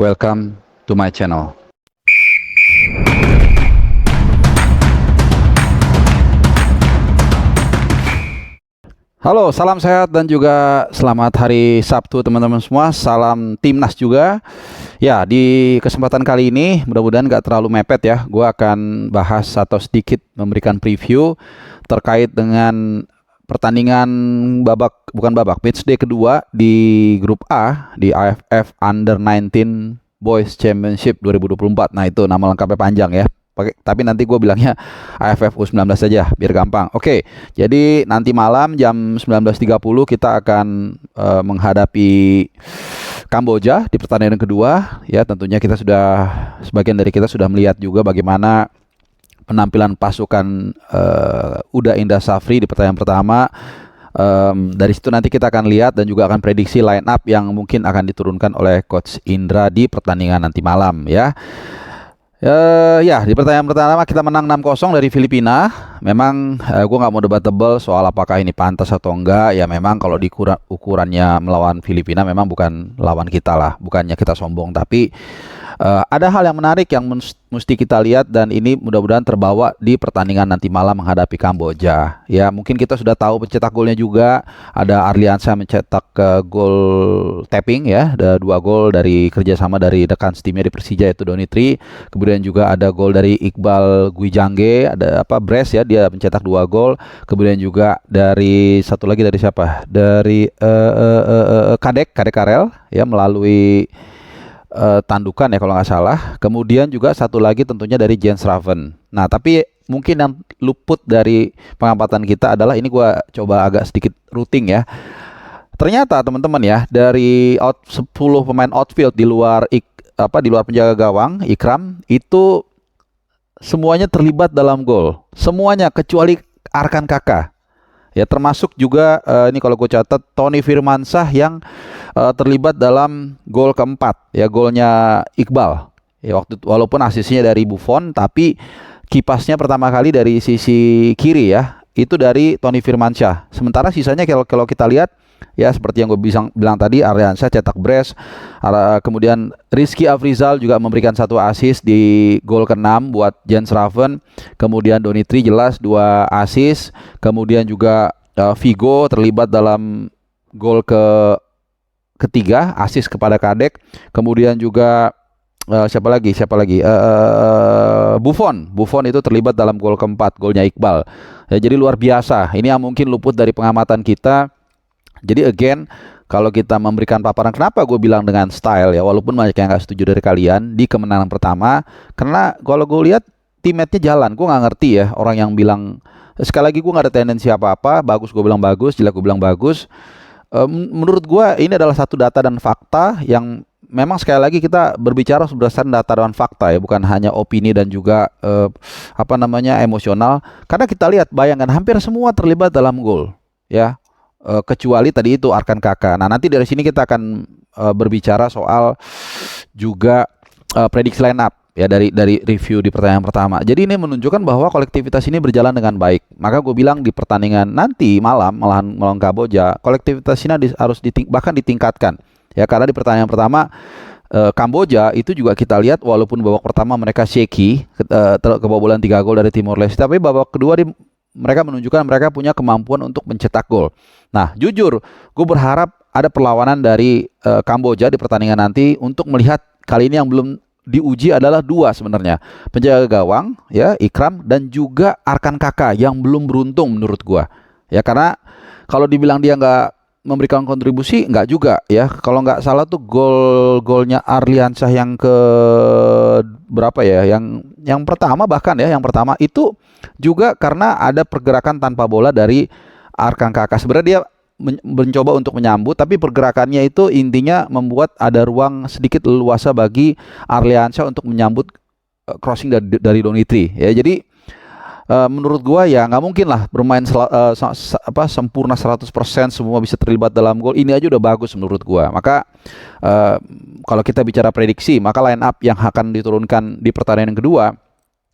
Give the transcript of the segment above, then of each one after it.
Welcome to my channel. Halo, salam sehat dan juga selamat hari Sabtu teman-teman semua. Salam Timnas juga. Ya, di kesempatan kali ini mudah-mudahan nggak terlalu mepet ya. Gue akan bahas atau sedikit memberikan preview terkait dengan pertandingan matchday kedua di grup A di AFF Under-19 Boys Championship 2024. Nah, itu nama lengkapnya panjang ya. Tapi nanti gue bilangnya AFF U19 saja biar gampang. Oke, jadi nanti malam jam 19.30 kita akan menghadapi Kamboja di pertandingan kedua. Ya, tentunya sebagian dari kita sudah melihat juga bagaimana penampilan pasukan Uda Indah Safri di pertandingan pertama. Dari situ nanti kita akan lihat dan juga akan prediksi line up yang mungkin akan diturunkan oleh Coach Indra di pertandingan nanti malam ya. Ya, di pertandingan pertama kita menang 6-0 dari Filipina. Memang gue nggak mau debatable soal apakah ini pantas atau enggak. Ya memang kalau ukurannya melawan Filipina memang bukan lawan kita lah. Bukannya kita sombong, tapi ada hal yang menarik yang mesti kita lihat dan ini mudah-mudahan terbawa di pertandingan nanti malam menghadapi Kamboja. Ya mungkin kita sudah tahu pencetak golnya juga. Ada Arliansyah mencetak gol tapping ya. Ada 2 gol dari kerjasama dari rekan timnya di Persija yaitu Donitri. Kemudian juga ada gol dari Iqbal Gwijangge. Ada Bres ya, dia mencetak 2 gol. Kemudian juga dari satu lagi dari siapa? Dari Kadek Karel ya melalui tandukan ya kalau nggak salah. Kemudian juga satu lagi tentunya dari Jens Raven. Nah tapi mungkin yang luput dari pengamatan kita adalah ini gua coba agak sedikit routing ya. Ternyata teman-teman ya dari 10 pemain outfield di luar penjaga gawang Ikram itu semuanya terlibat dalam gol. Semuanya kecuali Arkan Kakak. Ya termasuk juga ini kalau gue catat Tony Firmansyah yang terlibat dalam gol keempat ya, golnya Iqbal ya, walaupun asisnya dari Buffon tapi kipasnya pertama kali dari sisi kiri ya, itu dari Tony Firmansyah. Sementara sisanya kalau kita lihat ya seperti yang gue bilang tadi, Arliansyah cetak brace, kemudian Rizky Afrizal juga memberikan 1 assist di gol ke-6 buat Jens Raven, kemudian Donitri jelas 2 assist, kemudian juga Vigo terlibat dalam gol ketiga, assist kepada Kadek, kemudian juga siapa lagi Buffon itu terlibat dalam gol keempat, golnya Iqbal ya. Jadi luar biasa, ini yang mungkin luput dari pengamatan kita. Jadi again, kalau kita memberikan paparan, kenapa gue bilang dengan style ya, walaupun banyak yang gak setuju dari kalian di kemenangan pertama, karena kalau gue lihat teammate-nya jalan. Gue gak ngerti ya orang yang bilang, sekali lagi gue gak ada tendensi apa-apa, bagus gue bilang bagus, jelek gue bilang bagus. Menurut gue ini adalah satu data dan fakta yang memang sekali lagi kita berbicara berdasarkan data dan fakta ya, bukan hanya opini dan juga emosional. Karena kita lihat, bayangkan hampir semua terlibat dalam gol ya. Kecuali tadi itu Arkan Kakak. Nah nanti dari sini kita akan berbicara soal juga prediksi line up ya dari review di pertandingan pertama. Jadi ini menunjukkan bahwa kolektivitas ini berjalan dengan baik. Maka gue bilang di pertandingan nanti malam melawan Kamboja, kolektivitas ini harus bahkan ditingkatkan ya, karena di pertandingan pertama Kamboja itu juga kita lihat walaupun babak pertama mereka shaky, kebobolan 3 gol dari Timor Leste, tapi babak kedua mereka menunjukkan mereka punya kemampuan untuk mencetak gol. Nah, jujur, gue berharap ada perlawanan dari Kamboja di pertandingan nanti untuk melihat kali ini yang belum diuji adalah 2 sebenarnya. Penjaga gawang, ya, Ikram dan juga Arkan Kakak yang belum beruntung menurut gue. Ya, karena kalau dibilang dia nggak memberikan kontribusi, nggak juga ya. Kalau nggak salah tuh golnya Arliansyah yang ke berapa ya? Yang pertama bahkan ya, yang pertama itu juga karena ada pergerakan tanpa bola dari Arkan Kakak. Sebenarnya dia mencoba untuk menyambut, tapi pergerakannya itu intinya membuat ada ruang sedikit leluasa bagi Arliansyah untuk menyambut crossing dari Donitri ya. Jadi menurut gua ya nggak mungkin lah bermain sempurna 100% semua bisa terlibat dalam gol. Ini aja udah bagus menurut gua. Maka kalau kita bicara prediksi, maka line up yang akan diturunkan di pertandingan kedua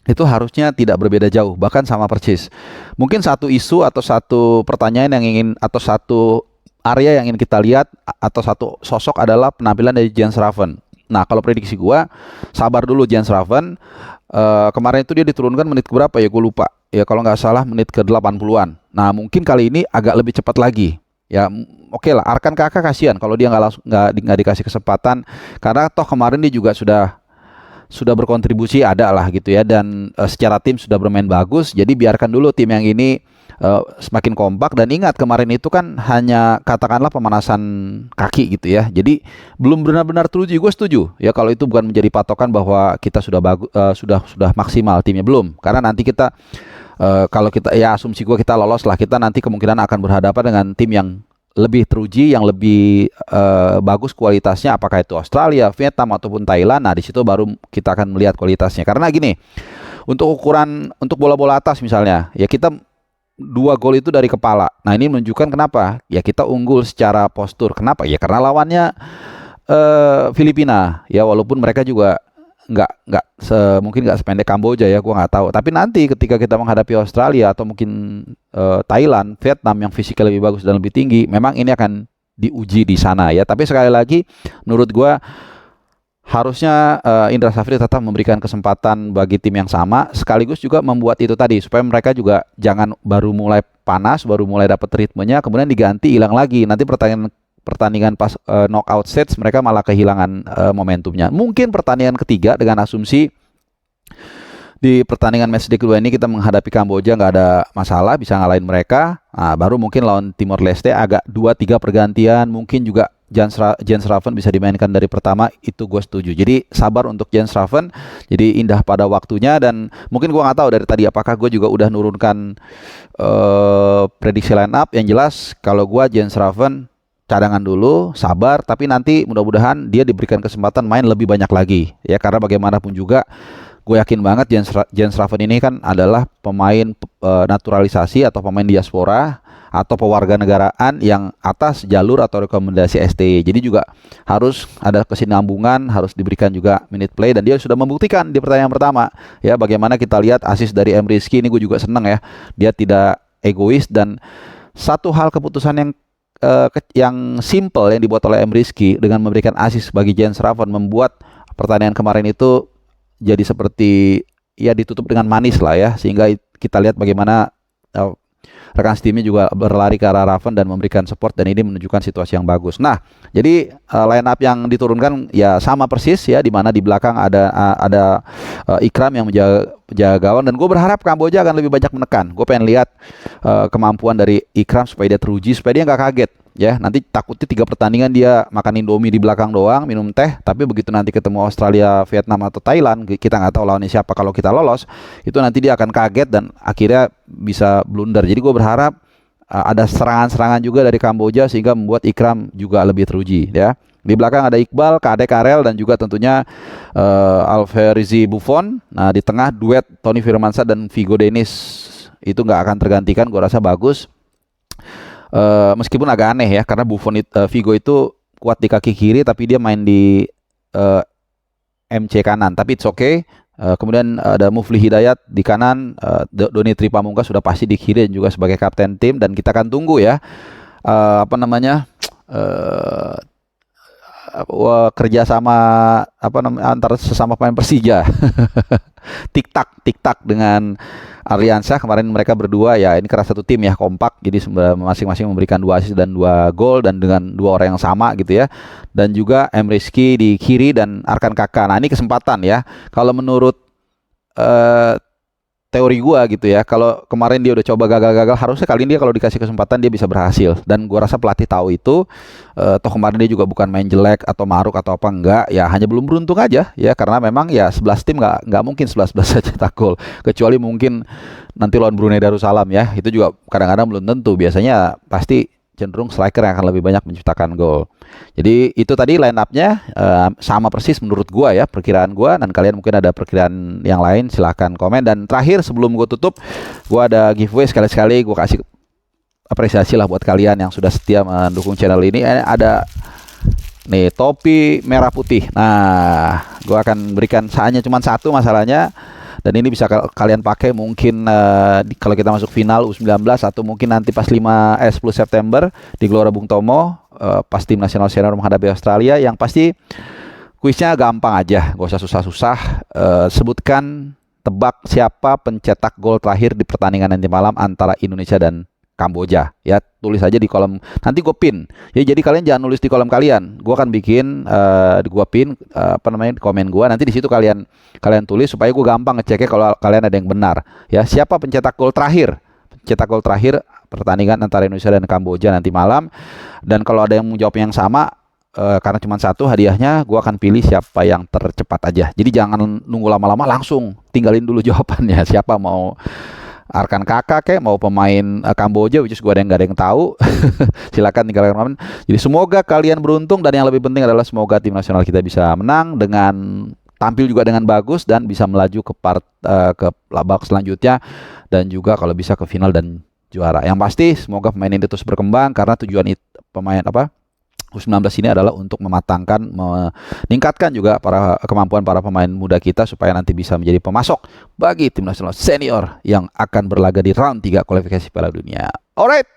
itu harusnya tidak berbeda jauh, bahkan sama persis. Mungkin satu isu atau satu pertanyaan yang ingin, atau satu area yang ingin kita lihat, atau satu sosok adalah penampilan dari Jens Raven. Nah, kalau prediksi gua, sabar dulu Jens Raven. Kemarin itu dia diturunkan menit berapa ya? Gue lupa. Ya kalau nggak salah menit ke 80-an. Nah, mungkin kali ini agak lebih cepat lagi. Ya, oke lah. Arkan Kakak kasihan kalau dia nggak langsung nggak dikasih kesempatan, karena toh kemarin dia juga sudah berkontribusi ada lah gitu ya, dan secara tim sudah bermain bagus. Jadi biarkan dulu tim yang ini semakin kompak. Dan ingat kemarin itu kan hanya katakanlah pemanasan kaki gitu ya, jadi belum benar-benar teruji. Gue setuju ya kalau itu bukan menjadi patokan bahwa kita sudah bagus, sudah maksimal timnya, belum. Karena nanti kita kalau kita, ya asumsi gue kita lolos lah, kita nanti kemungkinan akan berhadapan dengan tim yang lebih teruji, yang lebih bagus kualitasnya, apakah itu Australia, Vietnam ataupun Thailand. Nah, di situ baru kita akan melihat kualitasnya. Karena gini, untuk bola-bola atas misalnya, ya kita 2 gol itu dari kepala. Nah, ini menunjukkan kenapa? Ya kita unggul secara postur. Kenapa? Ya karena lawannya Filipina. Ya walaupun mereka juga mungkin nggak sependek Kamboja ya, gua nggak tahu. Tapi nanti ketika kita menghadapi Australia atau mungkin Thailand, Vietnam yang fisiknya lebih bagus dan lebih tinggi, memang ini akan diuji di sana ya. Tapi sekali lagi, menurut gua harusnya Indra Safri tetap memberikan kesempatan bagi tim yang sama, sekaligus juga membuat itu tadi supaya mereka juga jangan baru mulai panas, baru mulai dapat ritmenya, kemudian diganti hilang lagi. Nanti pertandingan pas knockout stage mereka malah kehilangan momentumnya. Mungkin pertandingan ketiga dengan asumsi di pertandingan matchday kedua ini kita menghadapi Kamboja nggak ada masalah, bisa ngalahin mereka. Nah, baru mungkin lawan Timor Leste agak 2-3 pergantian, mungkin juga Jens Raven bisa dimainkan dari pertama, itu gue setuju. Jadi sabar untuk Jens Raven, jadi indah pada waktunya. Dan mungkin gue nggak tahu dari tadi apakah gue juga udah nurunkan prediksi line up. Yang jelas kalau gue Jens Raven cadangan dulu, sabar, tapi nanti mudah-mudahan dia diberikan kesempatan main lebih banyak lagi ya, karena bagaimanapun juga gue yakin banget Jens Raven ini kan adalah pemain naturalisasi atau pemain diaspora atau pewarganegaraan yang atas jalur atau rekomendasi STY. Jadi juga harus ada kesinambungan, harus diberikan juga minute play, dan dia sudah membuktikan di pertandingan pertama ya. Bagaimana kita lihat assist dari M. Rizky ini, gue juga senang ya, dia tidak egois. Dan satu hal keputusan yang simple yang dibuat oleh M. Rizky dengan memberikan assist bagi Jens Raven membuat pertandingan kemarin itu jadi seperti ya ditutup dengan manis lah ya, sehingga kita lihat bagaimana rekan timnya juga berlari ke arah Raven dan memberikan support, dan ini menunjukkan situasi yang bagus. Nah, jadi line up yang diturunkan ya sama persis ya, di mana di belakang ada Ikram yang menjaga gawang, dan gue berharap Kamboja akan lebih banyak menekan. Gue pengen lihat kemampuan dari Ikram supaya dia teruji, supaya dia nggak kaget ya. Nanti takutnya 3 pertandingan dia makan Indomie di belakang doang, minum teh, tapi begitu nanti ketemu Australia, Vietnam atau Thailand, kita nggak tahu lawannya siapa. Kalau kita lolos, itu nanti dia akan kaget dan akhirnya bisa blunder. Jadi gue berharap ada serangan-serangan juga dari Kamboja sehingga membuat Ikram juga lebih teruji ya. Di belakang ada Iqbal, Kade Karel, dan juga tentunya Alferizi Buffon. Nah, di tengah duet Tony Firmansyah dan Vigo Dennis itu nggak akan tergantikan, gue rasa bagus. Meskipun agak aneh ya, karena Vigo itu kuat di kaki kiri tapi dia main di MC kanan, tapi it's okay. Kemudian ada Mufli Hidayat di kanan, Doni Tripamungkas sudah pasti di kiri dan juga sebagai kapten tim. Dan kita akan tunggu ya kerjasama antara sesama pemain Persija tik-tak dengan Aryansyah. Kemarin mereka berdua ya, ini keras satu tim ya, kompak, jadi masing-masing memberikan 2 assist dan 2 gol, dan dengan 2 orang yang sama gitu ya. Dan juga M. Rizky di kiri dan Arkan Kakak. Nah, ini kesempatan ya, kalau menurut teori gua gitu ya, kalau kemarin dia udah coba gagal, harusnya kali ini dia kalau dikasih kesempatan dia bisa berhasil. Dan gua rasa pelatih tahu itu. Toh kemarin dia juga bukan main jelek atau maruk atau apa, enggak ya, hanya belum beruntung aja ya, karena memang ya 11 tim nggak mungkin 11 saja cetak gol, kecuali mungkin nanti lawan Brunei Darussalam ya, itu juga kadang-kadang belum tentu. Biasanya pasti cenderung striker yang akan lebih banyak menciptakan gol. Jadi itu tadi line up-nya sama persis menurut gua ya, perkiraan gua, dan kalian mungkin ada perkiraan yang lain, silahkan komen. Dan terakhir sebelum gua tutup, gua ada giveaway, sekali-sekali gua kasih apresiasi lah buat kalian yang sudah setia mendukung channel ini. Ada nih topi merah putih. Nah, gua akan berikan hanya cuma 1 masalahnya. Dan ini bisa kalian pakai mungkin kalau kita masuk final U19, atau mungkin nanti pas 10 September di Gelora Bung Tomo pas tim nasional senior menghadapi Australia. Yang pasti Kuisnya gampang aja, gak usah susah-susah. Sebutkan, tebak siapa pencetak gol terakhir di pertandingan nanti malam antara Indonesia dan Kamboja. Ya, tulis aja di kolom. Nanti gue pin. Ya, jadi kalian jangan nulis di kolom kalian. Gue akan bikin, gue pin di komen gue. Nanti di situ kalian tulis supaya gue gampang ngeceknya kalau kalian ada yang benar. Ya, siapa pencetak gol terakhir? Pencetak gol terakhir pertandingan antara Indonesia dan Kamboja nanti malam. Dan kalau ada yang menjawab yang sama, karena cuma satu hadiahnya, gue akan pilih siapa yang tercepat aja. Jadi jangan nunggu lama-lama, langsung tinggalin dulu jawabannya. Siapa mau Arkan Kakak kayak mau pemain Kamboja, which is gue gak ada yang tahu. Silakan tinggalkan komen. Jadi semoga kalian beruntung, dan yang lebih penting adalah semoga tim nasional kita bisa menang dengan tampil juga dengan bagus dan bisa melaju ke babak selanjutnya, dan juga kalau bisa ke final dan juara. Yang pasti semoga pemain ini terus berkembang, karena tujuan pemain U19 ini adalah untuk mematangkan, meningkatkan juga kemampuan para pemain muda kita supaya nanti bisa menjadi pemasok bagi tim nasional senior yang akan berlaga di round 3 kualifikasi Piala Dunia. Alright,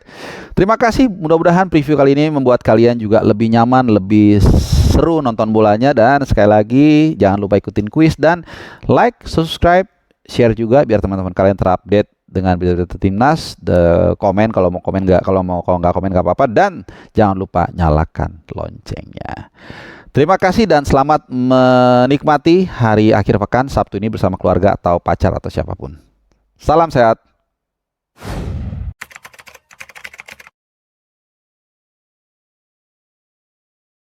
terima kasih. Mudah-mudahan preview kali ini membuat kalian juga lebih nyaman, lebih seru nonton bolanya. Dan sekali lagi jangan lupa ikutin kuis dan like, subscribe, share juga biar teman-teman kalian terupdate dengan berita-berita timnas. Komen kalau mau komen nggak, kalau nggak komen nggak apa-apa, dan jangan lupa nyalakan loncengnya. Terima kasih dan selamat menikmati hari akhir pekan Sabtu ini bersama keluarga atau pacar atau siapapun. Salam sehat.